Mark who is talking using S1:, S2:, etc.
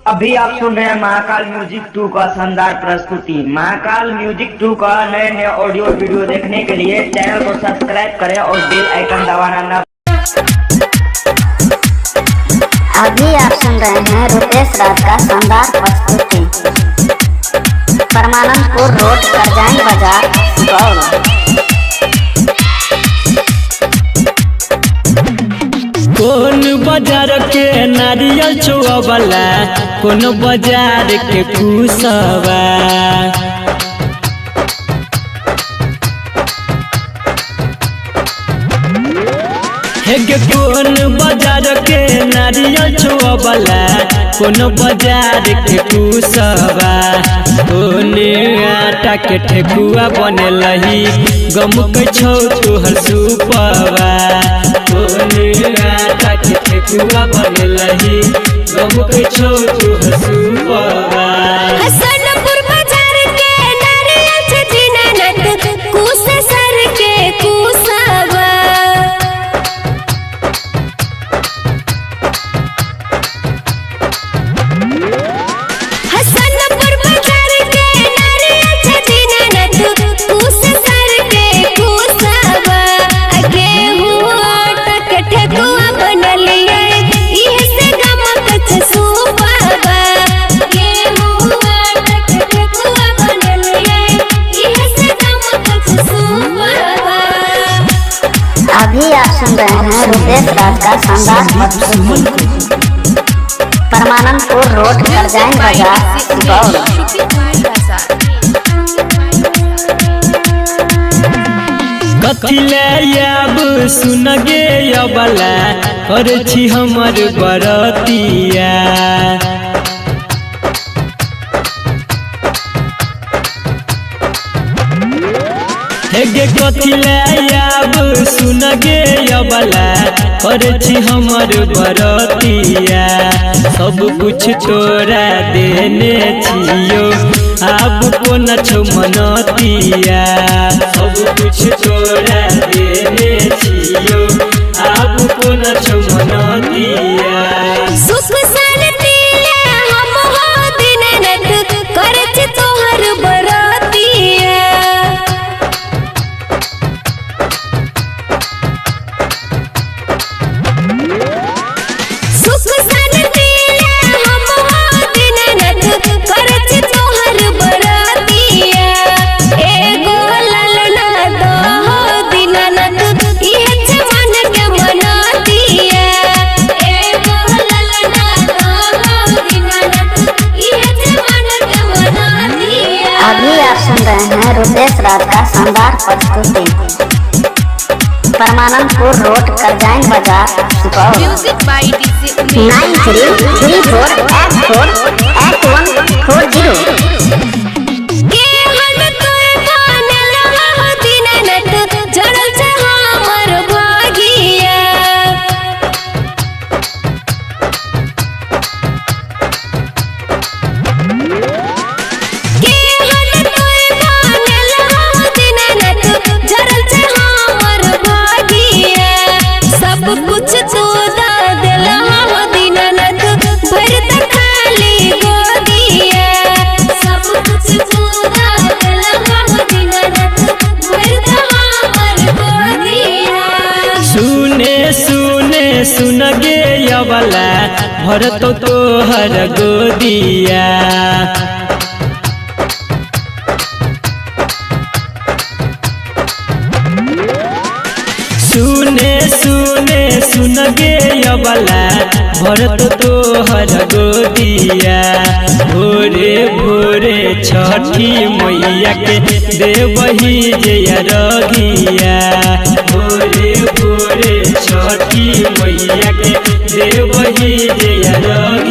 S1: अभी आप सुन रहे हैं महाकाल म्यूजिक 2 का शानदार प्रस्तुति। महाकाल म्यूजिक 2 का नए नए ऑडियो वीडियो देखने के लिए चैनल को सब्सक्राइब करें और बेल आइकन दबाना न।
S2: अभी आप सुन रहे हैं रुपेश राज का शानदार प्रस्तुति। परमानंदपुर रोड करजाइन बाजार गौड़।
S3: कौन बाजार के नारियल चुआवला, कौन बाजार के कुसवा। कौन बाजार के नारियल चुआवला, कौन बाजार के कुसवा। कौन आटा के ठेकुआ बनलही, गम के छौ तोहर सुपवा। कौन आटा के ठेकुआ बनलही, गम के छौ तोहर सुपवा।
S4: हसनपुर बाजार के नारियल से दीनानाथ कुससर के कुसवा। हसनपुर बाजार के नारियल से दीनानाथ कुससर के कुसवा। गेहूं आटा के ठेकुआ बनलिए, इहे से गमक छ सुपवा। गेहूं आटा के ठेकुआ बनलिए, इहे से गमक छ सुपवा।
S2: अभी आप सुन रहे हैं रुपेश राज का शानदार प्रस्तुति। परमानंदपुर रोड करजाइन बाजार गौड़।
S3: कथिले अब सुन गे अबला, कर छी हमर बरतिया। गे कथिले अब सुन गे अबला, कर छी हमर बरतिया। सब कुछ तोरा देने छियो, अब कोन छौ मनतिया। सब कुछ तोरा देने छियो, अब कोन छौ मनतिया।
S4: सुख शांति हम हो दीनानाथ, करछ तोहर बरतिया। सुख शांति हम हो दीनानाथ, करछ तोहर बरतिया। एगो ललना दहो दीनानाथ, इहे छ मन के मनतिया। एगो ललना दहो दीनानाथ, इहे छ मन के मनतिया।
S2: अभी आप सुन रहे हैं रुपेश राज का शानदार प्रस्तुति। परमानंदपुर रोड करजाइन बाजार गौड़।
S4: Music by DJ
S2: 9334814140।
S4: सब कुछ तू दा दिला हो दीनानाथ, भरत खाली गोदिया। सब कुछ तू दा दिला हो दीनानाथ, भरत हमर गोदिया।
S3: सुने सुने सुन गे अबला, भरत तोहर गोदिया। सुने सुने सुन गे अबला, भरत तोहर गोदिया। भोरे भोरे छठी मैया के देवही जय रगिया। भोरे भोरे छठी मैया के देवही जय रगिया।